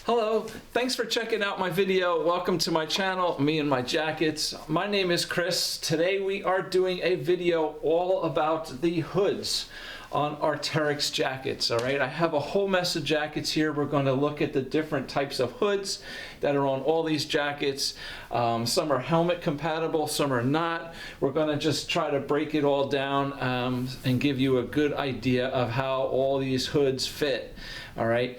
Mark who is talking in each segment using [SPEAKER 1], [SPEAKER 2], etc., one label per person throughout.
[SPEAKER 1] Hello, thanks for checking out my video. Welcome to my channel, Me and My Jackets. My name is Chris. Today we are doing a video all about the hoods on Arc'teryx jackets. All right, I have a whole mess of jackets here. We're going to look at the different types of hoods that are on all these jackets. Some are helmet compatible, some are not. We're going to just try to break it all down and give you a good idea of how all these hoods fit. All right.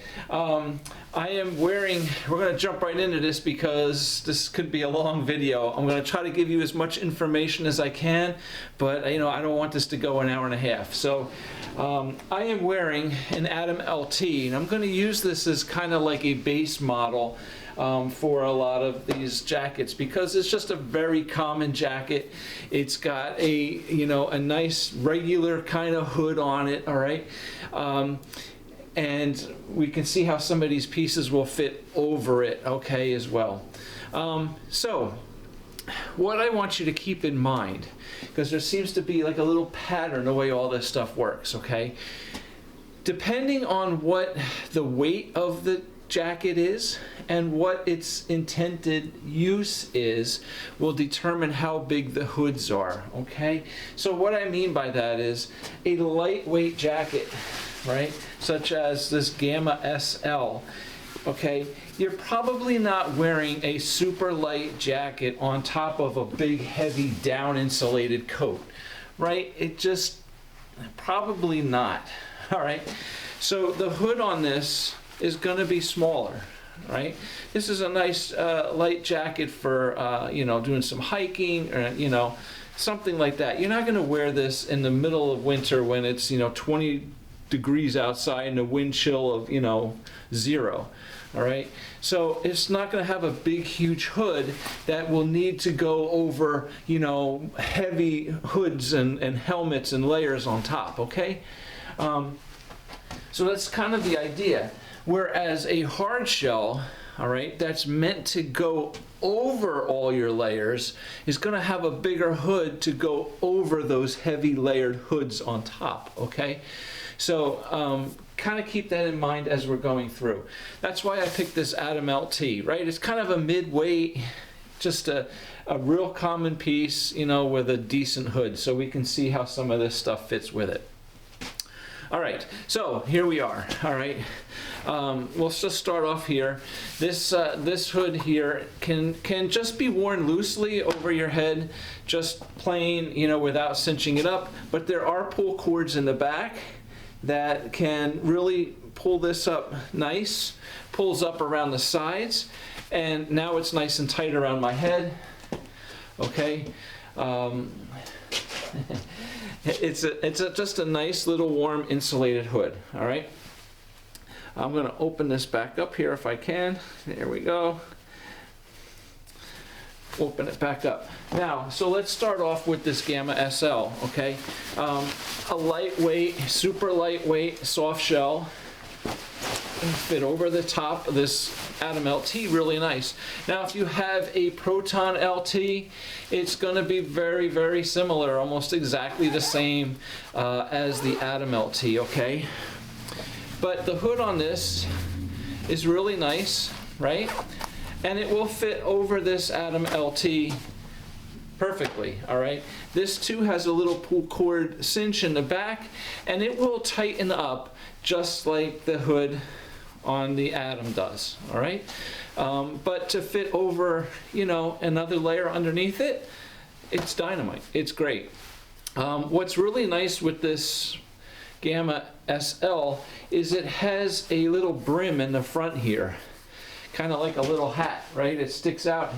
[SPEAKER 1] I am wearing, we're going to jump right into this because this could be a long video. I'm going to try to give you as much information as I can, but I don't want this to go an hour and a half. So I am wearing an Adam LT, and I'm going to use this as kind of like a base model for a lot of these jackets because it's just a very common jacket. It's got a nice regular kind of hood on it. All right. And we can see how some of these pieces will fit over it, okay, as well. So what I want you to keep in mind, because there seems to be like a little pattern the way all this stuff works, okay? Depending on what the weight of the jacket is and what its intended use is will determine how big the hoods are, okay? So what I mean by that is a lightweight jacket, right, such as this Gamma SL, okay, you're probably not wearing a super light jacket on top of a big heavy down insulated coat, right? It just probably not. All right, so the hood on this is going to be smaller, right? This is a nice light jacket for doing some hiking or something like that. You're not going to wear this in the middle of winter when it's 20 degrees outside and a wind chill of 0. All right, so it's not going to have a big huge hood that will need to go over heavy hoods and helmets and layers on top. Okay, so that's kind of the idea. Whereas a hard shell, all right, that's meant to go over all your layers is going to have a bigger hood to go over those heavy layered hoods on top. Okay, so kind of keep that in mind as we're going through. That's why I picked this Adam LT, right? It's kind of a mid-weight, just a real common piece, with a decent hood, so we can see how some of this stuff fits with it. All right, so here we are. All right, we'll just start off here. This hood here can just be worn loosely over your head, just plain, without cinching it up. But there are pull cords in the back that can really pull this up nice. Pulls up around the sides, and now it's nice and tight around my head. Okay. It's just a nice little warm insulated hood. All right, I'm going to open this back up here if I can. There we go. Open it back up. Now, so let's start off with this Gamma SL. Okay, a lightweight, super lightweight soft shell. Fit over the top of this Adam LT really nice. Now if you have a Proton LT, it's going to be very, very similar, almost exactly the same as the Adam LT, okay? But the hood on this is really nice, right? And it will fit over this Adam LT perfectly, all right? This too has a little pull cord cinch in the back, and it will tighten up just like the hood on the Adam does, all right? But to fit over, another layer underneath it, it's dynamite. It's great. What's really nice with this Gamma SL is it has a little brim in the front here, kind of like a little hat, right? It sticks out.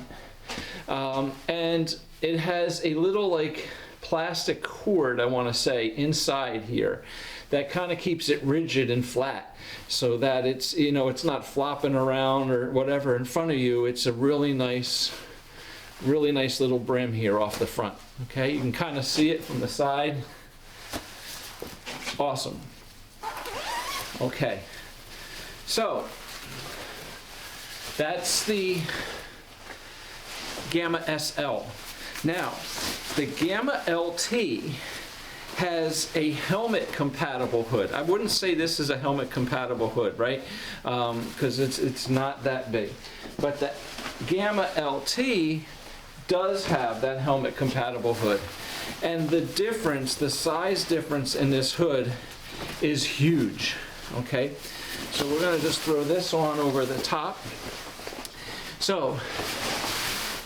[SPEAKER 1] And it has a little like plastic cord, I want to say, inside here that kind of keeps it rigid and flat so that it's it's not flopping around or whatever in front of you. It's a really nice little brim here off the front. Okay, you can kind of see it from the side. Awesome. Okay, so that's the Gamma SL. Now the Gamma LT has a helmet compatible hood. I wouldn't say this is a helmet compatible hood, right? Because it's not that big. But the Gamma LT does have that helmet compatible hood. And the difference, the size difference in this hood is huge, okay? So we're gonna just throw this on over the top. So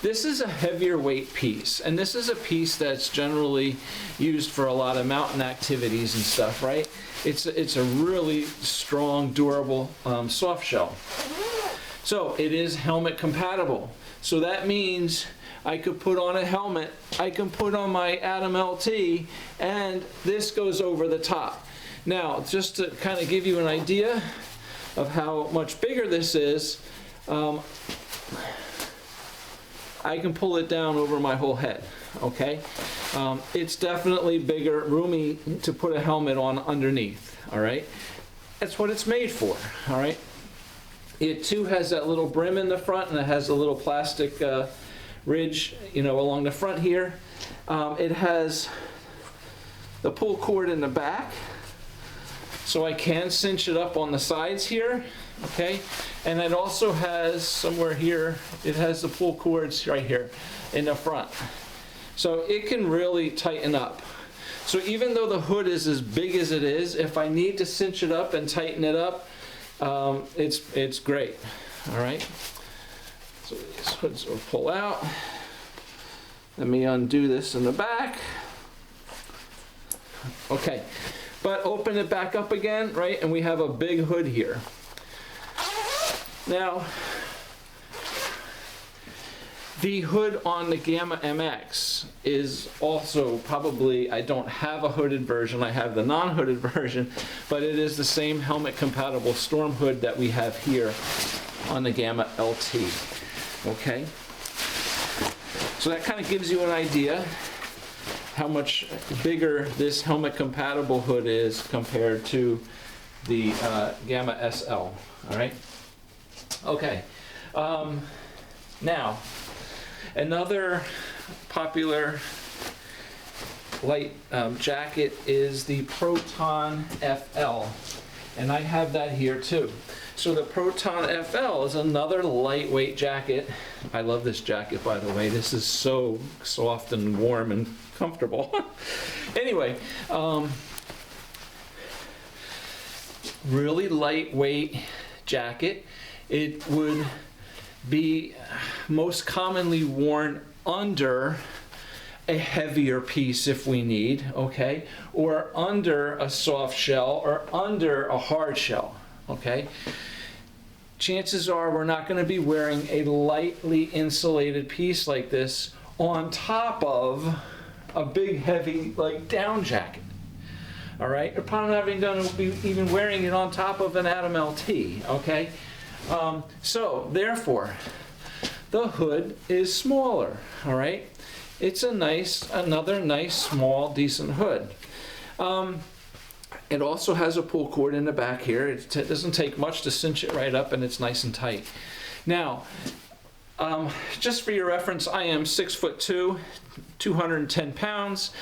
[SPEAKER 1] this is a heavier weight piece, and this is a piece that's generally used for a lot of mountain activities and stuff, right? It's a really strong, durable soft shell. So it is helmet compatible. So that means I could put on a helmet, I can put on my Atom LT, and this goes over the top. Now, just to kind of give you an idea of how much bigger this is, I can pull it down over my whole head, okay? It's definitely bigger, roomy to put a helmet on underneath, all right? That's what it's made for, all right? It too has that little brim in the front, and it has a little plastic ridge, you know, along the front here. It has the pull cord in the back, so I can cinch it up on the sides here, okay? And it also has somewhere here, it has the pull cords right here in the front. So it can really tighten up. So even though the hood is as big as it is, if I need to cinch it up and tighten it up, it's great, all right? So these hoods will pull out. Let me undo this in the back. Okay, but open it back up again, right? And we have a big hood here. Now, the hood on the Gamma MX is also probably, I don't have a hooded version, I have the non-hooded version, but it is the same helmet compatible storm hood that we have here on the Gamma LT, okay? So that kind of gives you an idea how much bigger this helmet compatible hood is compared to the Gamma SL, all right? Okay, now, another popular light jacket is the Proton FL, and I have that here too. So the Proton FL is another lightweight jacket. I love this jacket, by the way. This is so soft and warm and comfortable. Anyway, really lightweight jacket. It would be most commonly worn under a heavier piece if we need, okay? Or under a soft shell or under a hard shell, okay? Chances are we're not going to be wearing a lightly insulated piece like this on top of a big heavy like down jacket. All right, you're probably not even going to be even wearing it on top of an Atom LT, okay? So therefore, the hood is smaller, all right? It's another nice, small, decent hood. It also has a pull cord in the back here. It doesn't take much to cinch it right up, and it's nice and tight. Now, just for your reference, I am 6'2", 210 pounds.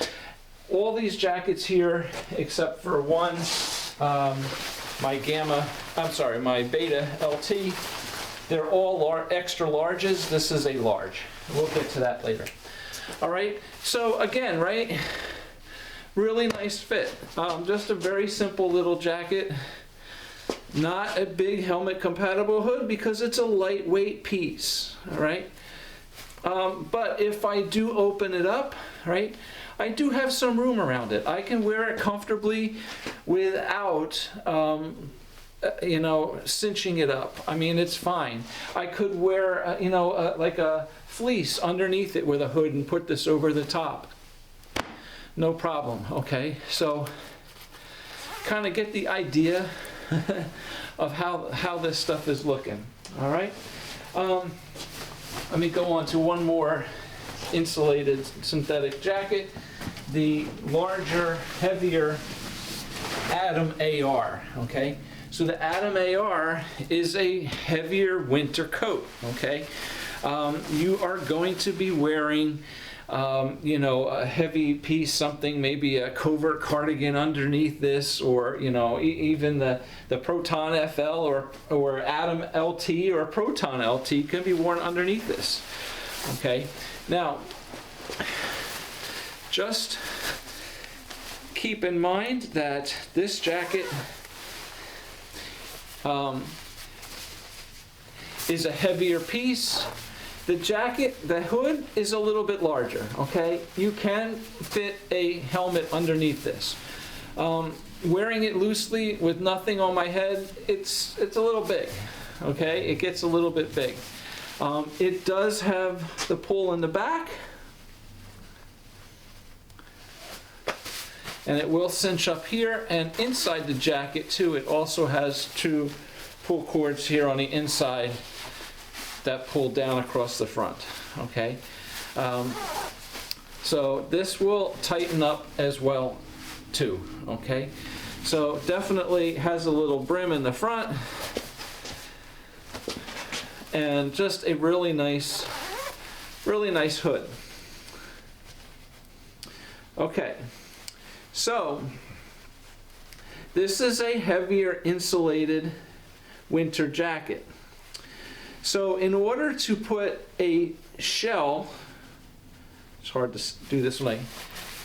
[SPEAKER 1] All these jackets here, except for one, my Beta LT, they're all extra larges. This is a large. We'll get to that later. All right, so again, right, really nice fit. Just a very simple little jacket. Not a big helmet compatible hood because it's a lightweight piece, all right? But if I do open it up, right, I do have some room around it. I can wear it comfortably without, you know, cinching it up. I mean, it's fine. I could wear, you know, like a fleece underneath it with a hood and put this over the top. No problem, okay? So, kind of get the idea of how this stuff is looking, all right? Let me go on to one more insulated synthetic jacket. The larger, heavier Atom AR, okay? So the Atom AR is a heavier winter coat, okay? You are going to be wearing you know, a heavy piece, something, maybe a covert cardigan underneath this, or, you know, even the Proton FL or Atom LT or Proton LT can be worn underneath this. Okay, now just keep in mind that this jacket is a heavier piece. The jacket, the hood is a little bit larger, okay? You can fit a helmet underneath this. Wearing it loosely with nothing on my head, it's a little big, okay? It gets a little bit big. It does have the pull in the back, and it will cinch up here, and inside the jacket too, it also has two pull cords here on the inside that pull down across the front, okay? So this will tighten up as well too, okay? So definitely has a little brim in the front, and just a really nice hood. Okay, so this is a heavier insulated winter jacket. So in order to put a shell, it's hard to do this when I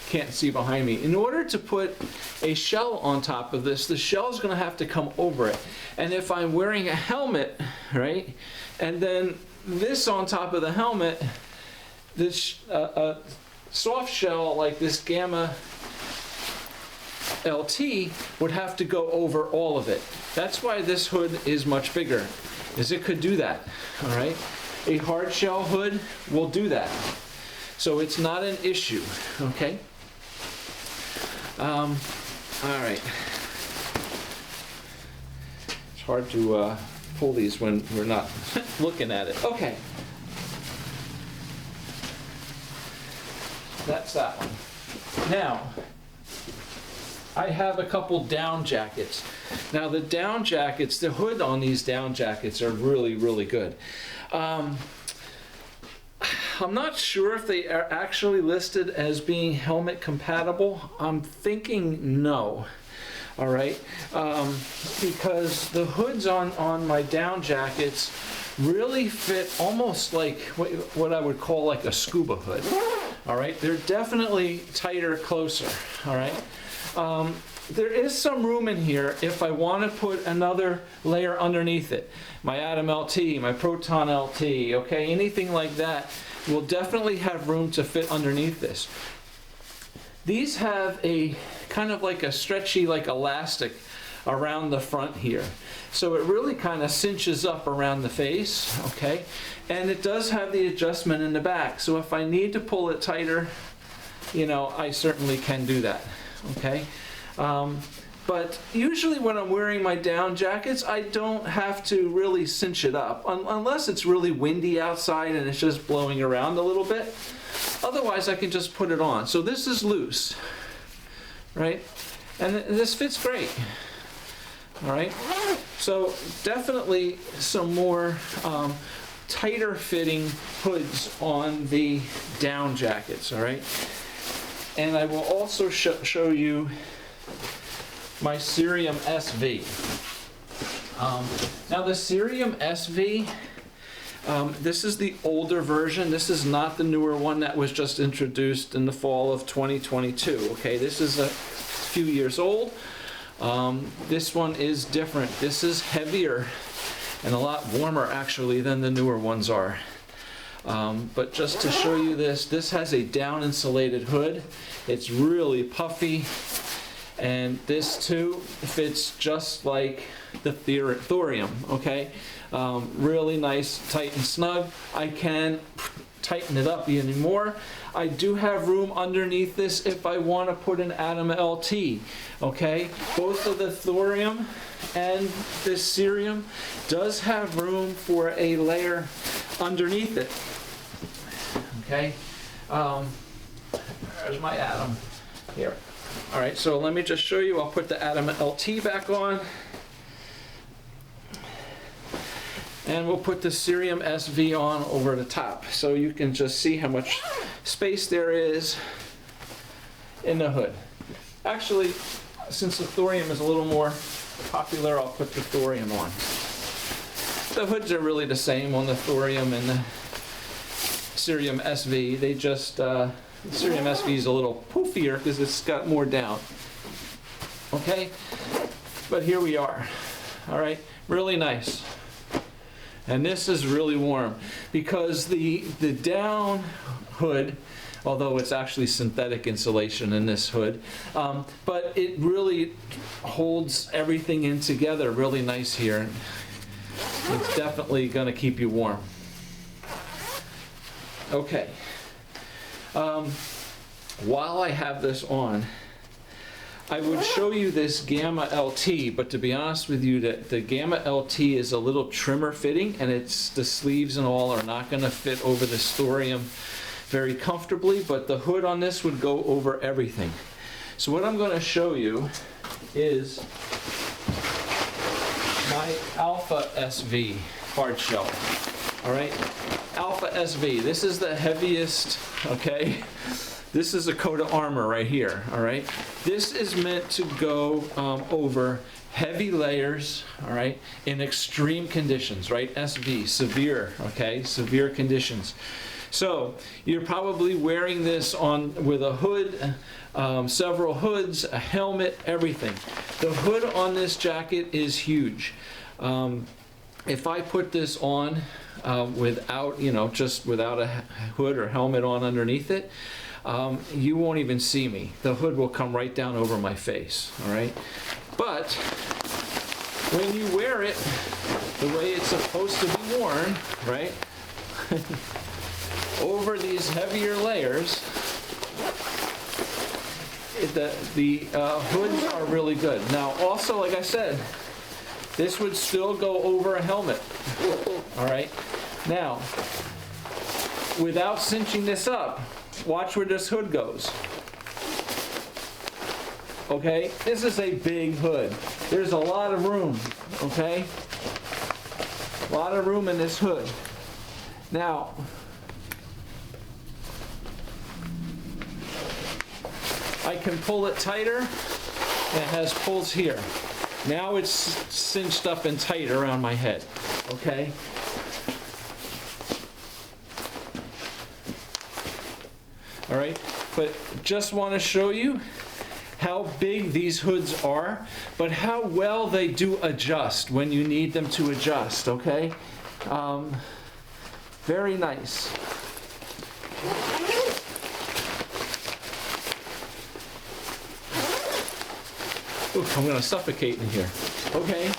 [SPEAKER 1] can't see behind me. In order to put a shell on top of this, the shell is going to have to come over it. And if I'm wearing a helmet, right, and then this on top of the helmet, this soft shell like this Gamma LT would have to go over all of it. That's why this hood is much bigger, is it could do that, all right? A hard shell hood will do that. So it's not an issue, okay? All right. It's hard to pull these when we're not looking at it. Okay. That's that one. Now, I have a couple down jackets. Now the down jackets, the hood on these down jackets are really, really good. I'm not sure if they are actually listed as being helmet compatible. I'm thinking no. All right, because the hoods on my down jackets really fit almost like what I would call like a scuba hood. All right, they're definitely tighter, closer. All right. There is some room in here if I want to put another layer underneath it. My Atom LT, my Proton LT, okay, anything like that will definitely have room to fit underneath this. These have a kind of like a stretchy, like elastic around the front here. So it really kind of cinches up around the face, okay? And it does have the adjustment in the back. So if I need to pull it tighter, you know, I certainly can do that. Okay, but usually when I'm wearing my down jackets, I don't have to really cinch it up, unless it's really windy outside and it's just blowing around a little bit. Otherwise, I can just put it on. So this is loose, right? And this fits great. All right, so definitely some more tighter fitting hoods on the down jackets, all right? And I will also show you my Cerium SV. Now the Cerium SV, this is the older version. This is not the newer one that was just introduced in the fall of 2022. Okay, this is a few years old. This one is different. This is heavier and a lot warmer actually than the newer ones are. But just to show you this, this has a down insulated hood. It's really puffy, and this too fits just like the thorium, okay? Really nice, tight and snug. I can tighten it up even more. I do have room underneath this if I want to put an Atom LT, okay? Both of the thorium and this Cerium does have room for a layer underneath it. Okay, there's my Atom here. All right, so let me just show you. I'll put the Atom LT back on, and we'll put the Cerium SV on over the top, so you can just see how much space there is in the hood. Actually, since the thorium is a little more popular, I'll put the thorium on. The hoods are really the same on the thorium and the cerium SV. They just, the cerium SV is a little poofier because it's got more down. Okay, but here we are. All right, really nice. And this is really warm because the down hood, although it's actually synthetic insulation in this hood, but it really holds everything in together really nice here. It's definitely going to keep you warm. Okay. While I have this on, I would show you this Gamma LT, but to be honest with you, the Gamma LT is a little trimmer fitting, and it's the sleeves and all are not going to fit over the thorium very comfortably, but the hood on this would go over everything. So what I'm going to show you is my Alpha SV hard shell. All right, Alpha SV. This is the heaviest. Okay. This is a coat of armor right here, all right? This is meant to go over heavy layers, all right, in extreme conditions, right? SV, severe, okay? Severe conditions. So you're probably wearing this on with a hood, several hoods, a helmet, everything. The hood on this jacket is huge. If I put this on without, just without a hood or helmet on underneath it, you won't even see me. The hood will come right down over my face, all right? But when you wear it the way it's supposed to be worn, right, over these heavier layers, the hoods are really good. Now, also, like I said, this would still go over a helmet, all right? Now, without cinching this up, watch where this hood goes. Okay, this is a big hood. There's a lot of room, okay? A lot of room in this hood. Now, I can pull it tighter, and it has pulls here. Now it's cinched up and tight around my head, okay? All right, but just want to show you how big these hoods are, but how well they do adjust when you need them to adjust, okay? Very nice. Ooh, I'm going to suffocate in here. Okay,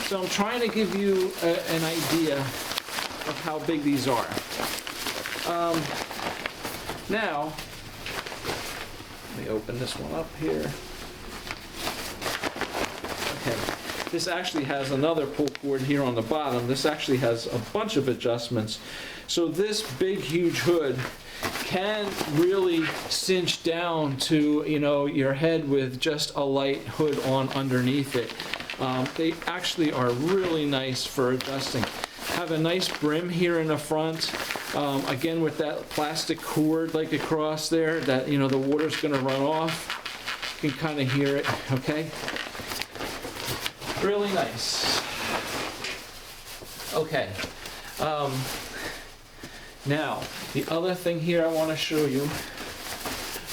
[SPEAKER 1] so I'm trying to give you an idea of how big these are. Now, let me open this one up here. Okay, this actually has another pull cord here on the bottom. This actually has a bunch of adjustments. So this big, huge hood can really cinch down to, your head with just a light hood on underneath it. They actually are really nice for adjusting. Have a nice brim here in the front. Again, with that plastic cord like across there that, the water's going to run off. You can kind of hear it, okay? Really nice. Okay. Now, the other thing here I want to show you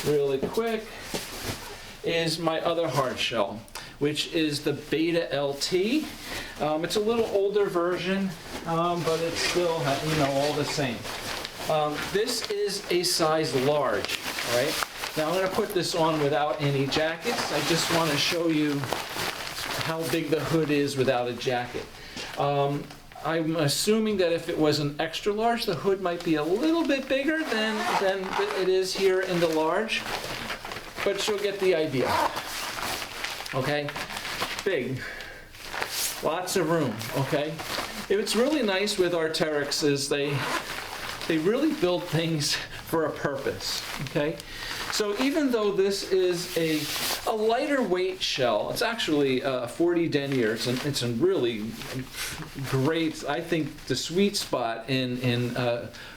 [SPEAKER 1] really quick is my other hard shell, which is the Beta LT. It's a little older version, but it's still, all the same. This is a size large, all right? Now I'm going to put this on without any jackets. I just want to show you how big the hood is without a jacket. I'm assuming that if it was an extra large, the hood might be a little bit bigger than it is here in the large, but you'll get the idea. Okay, big, lots of room. Okay, it's really nice with Arc'teryx is they really build things for a purpose, okay? So even though this is a lighter weight shell, it's actually 40 denier, it's a really great, I think, the sweet spot in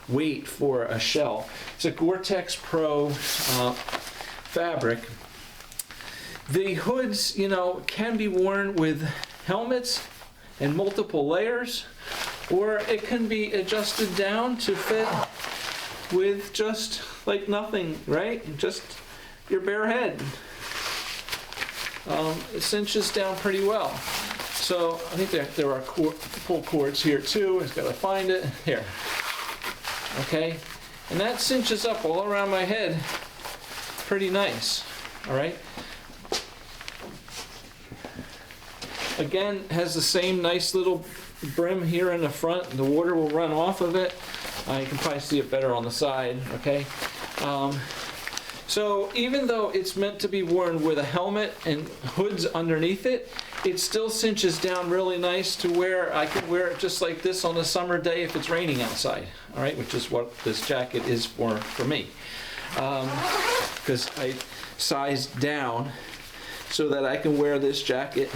[SPEAKER 1] weight for a shell. It's a Gore-Tex Pro fabric. The hoods, you know, can be worn with helmets and multiple layers, or it can be adjusted down to fit with just like nothing, right? Just your bare head. It cinches down pretty well. So I think there are pull cords here too. I just gotta find it. Here. Okay, and that cinches up all around my head pretty nice. All right. Again, has the same nice little brim here in the front. The water will run off of it. You can probably see it better on the side, okay? So even though it's meant to be worn with a helmet and hoods underneath it, it still cinches down really nice to where I can wear it just like this on a summer day if it's raining outside, all right? Which is what this jacket is for me. Because I sized down so that I can wear this jacket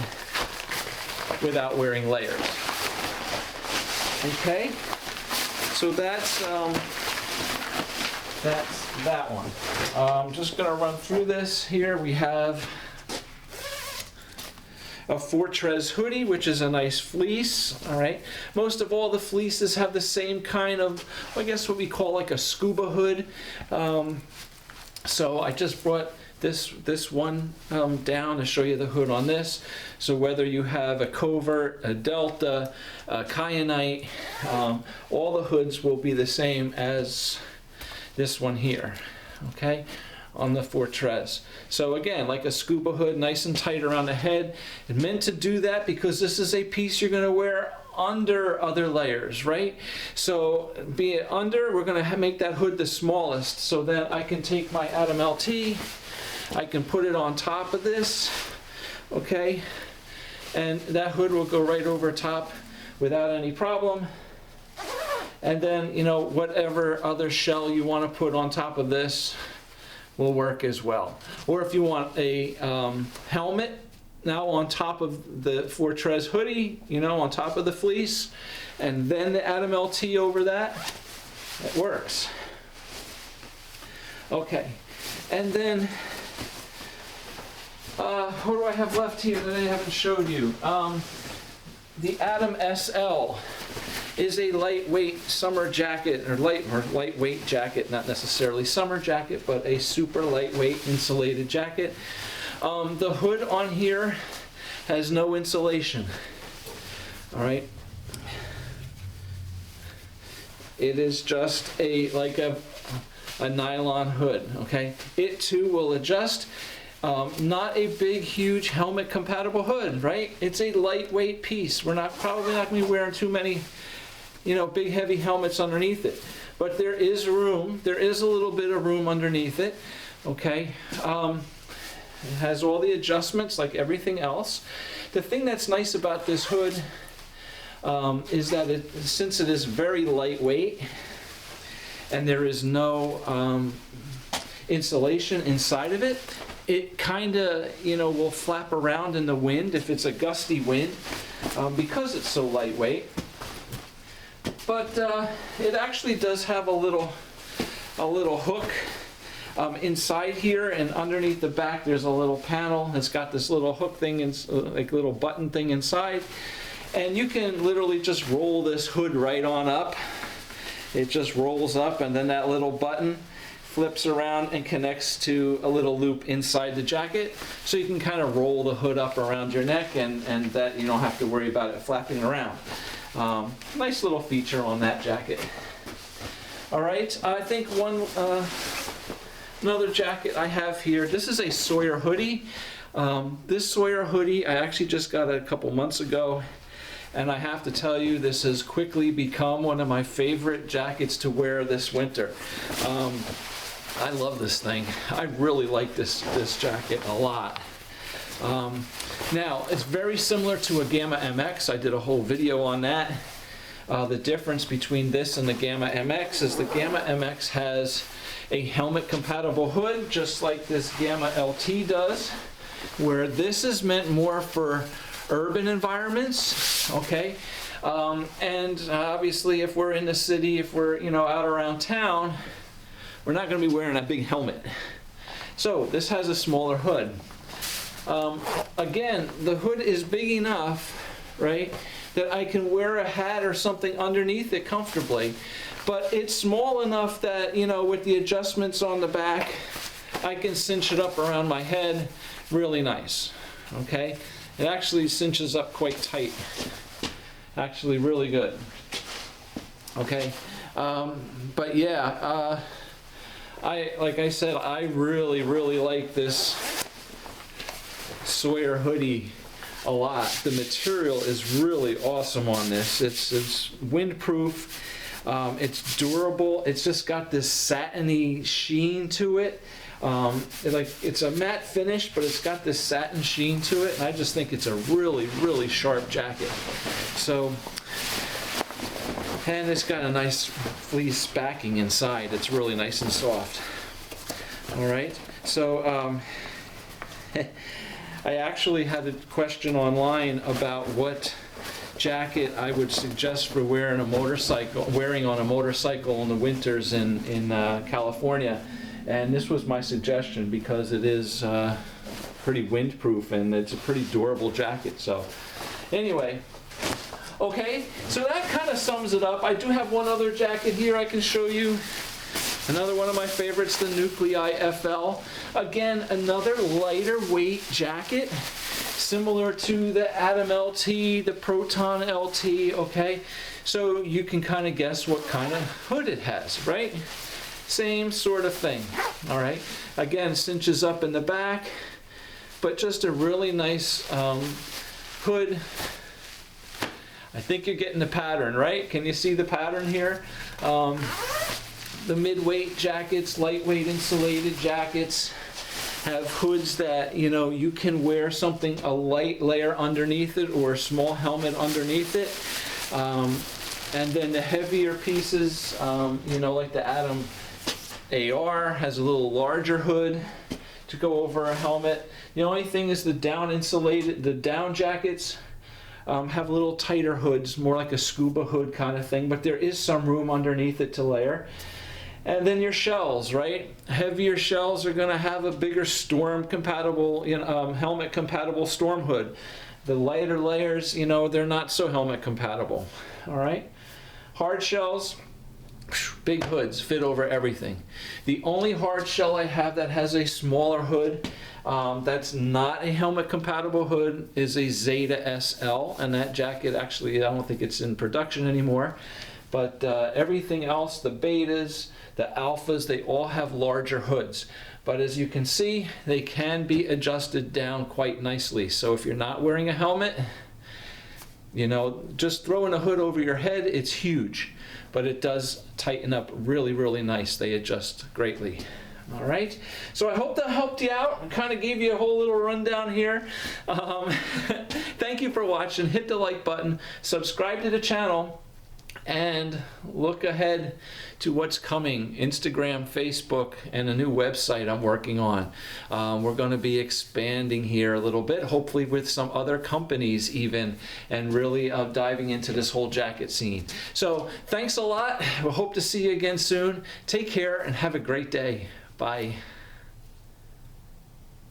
[SPEAKER 1] without wearing layers. Okay, so that's that one. I'm just going to run through this here. We have a Fortress hoodie, which is a nice fleece. All right, most of all the fleeces have the same kind of, I guess what we call like a scuba hood. So I just brought this one down to show you the hood on this. So whether you have a covert, a delta, a kyanite, all the hoods will be the same as this one here, okay, on the Fortress. So again, like a scuba hood, nice and tight around the head. It's meant to do that because this is a piece you're going to wear under other layers, right? So be it under, we're going to make that hood the smallest so that I can take my Atom LT, I can put it on top of this, okay, and that hood will go right over top without any problem. And then, you know, whatever other shell you want to put on top of this will work as well. Or if you want a helmet now on top of the Fortress hoodie, you know, on top of the fleece, and then the Atom LT over that, it works. Okay, and then what do I have left here that I haven't showed you? The Atom SL is a lightweight summer jacket, or lightweight jacket, not necessarily summer jacket, but a super lightweight insulated jacket. The hood on here has no insulation. All right. It is just like a nylon hood. Okay. It too will adjust. Not a big, huge helmet compatible hood, right? It's a lightweight piece. We're probably not going to be wearing too many, you know, big heavy helmets underneath it. But there is room. There is a little bit of room underneath it. Okay. It has all the adjustments like everything else. The thing that's nice about this hood is that since it is very lightweight and there is no insulation inside of it, it kind of, you know, will flap around in the wind if it's a gusty wind because it's so lightweight. But it actually does have a little hook inside here, and underneath the back there's a little panel. It's got this little hook thing, like little button thing inside, and you can literally just roll this hood right on up. It just rolls up, and then that little button flips around and connects to a little loop inside the jacket, so you can kind of roll the hood up around your neck, and that you don't have to worry about it flapping around. Nice little feature on that jacket. All right, I think another jacket I have here, this is a Sawyer hoodie. This Sawyer hoodie I actually just got a couple months ago, and I have to tell you, this has quickly become one of my favorite jackets to wear this winter. I love this thing. I really like this jacket a lot. Now, it's very similar to a Gamma MX. I did a whole video on that. The difference between this and the Gamma MX is the Gamma MX has a helmet compatible hood, just like this Gamma LT does, where this is meant more for urban environments, okay? And obviously if we're in the city, if we're, you know, out around town, we're not going to be wearing a big helmet. So this has a smaller hood. Again, the hood is big enough, right, that I can wear a hat or something underneath it comfortably. But it's small enough that, you know, with the adjustments on the back, I can cinch it up around my head really nice, okay? It actually cinches up quite tight. Actually really good, okay? But yeah, like I said, I really like this Sawyer hoodie a lot. The material is really awesome on this. It's windproof, it's durable, it's just got this satiny sheen to it. It's a matte finish, but it's got this satin sheen to it, and I just think it's a really sharp jacket. So, and it's got a nice fleece backing inside. It's really nice and soft. All right, so I actually had a question online about what jacket I would suggest for wearing on a motorcycle in the winters in California. And this was my suggestion because it is pretty windproof and it's a pretty durable jacket. So anyway, okay, so that kind of sums it up. I do have one other jacket here I can show you. Another one of my favorites, the Nuclei FL. Again, another lighter weight jacket, similar to the Atom LT, the Proton LT, okay? So you can kind of guess what kind of hood it has, right? Same sort of thing, all right? Again, cinches up in the back, but just a really nice hood. I think you're getting the pattern, right? Can you see the pattern here? The mid-weight jackets, lightweight insulated jackets, have hoods that, you know, you can wear something, a light layer underneath it or a small helmet underneath it. And then the heavier pieces, you know, like the Atom AR has a little larger hood to go over a helmet. The only thing is the down jackets have little tighter hoods, more like a scuba hood kind of thing, but there is some room underneath it to layer. And then your shells, right? Heavier shells are going to have a bigger storm compatible, helmet compatible storm hood. The lighter layers, you know, they're not so helmet compatible. All right? Hard shells, big hoods, fit over everything. The only hard shell I have that has a smaller hood, that's not a helmet compatible hood, is a Zeta SL, and that jacket actually, I don't think it's in production anymore. But everything else, the betas, the alphas, they all have larger hoods. But as you can see, they can be adjusted down quite nicely. So if you're not wearing a helmet, you know, just throwing a hood over your head, it's huge. But it does tighten up really nice. They adjust greatly. All right, so I hope that helped you out and kind of gave you a whole little rundown here. Thank you for watching. Hit the like button, subscribe to the channel, and look ahead to what's coming. Instagram, Facebook, and a new website I'm working on. We're going to be expanding here a little bit, hopefully with some other companies even, and really diving into this whole jacket scene. So thanks a lot. We hope to see you again soon. Take care and have a great day. Bye.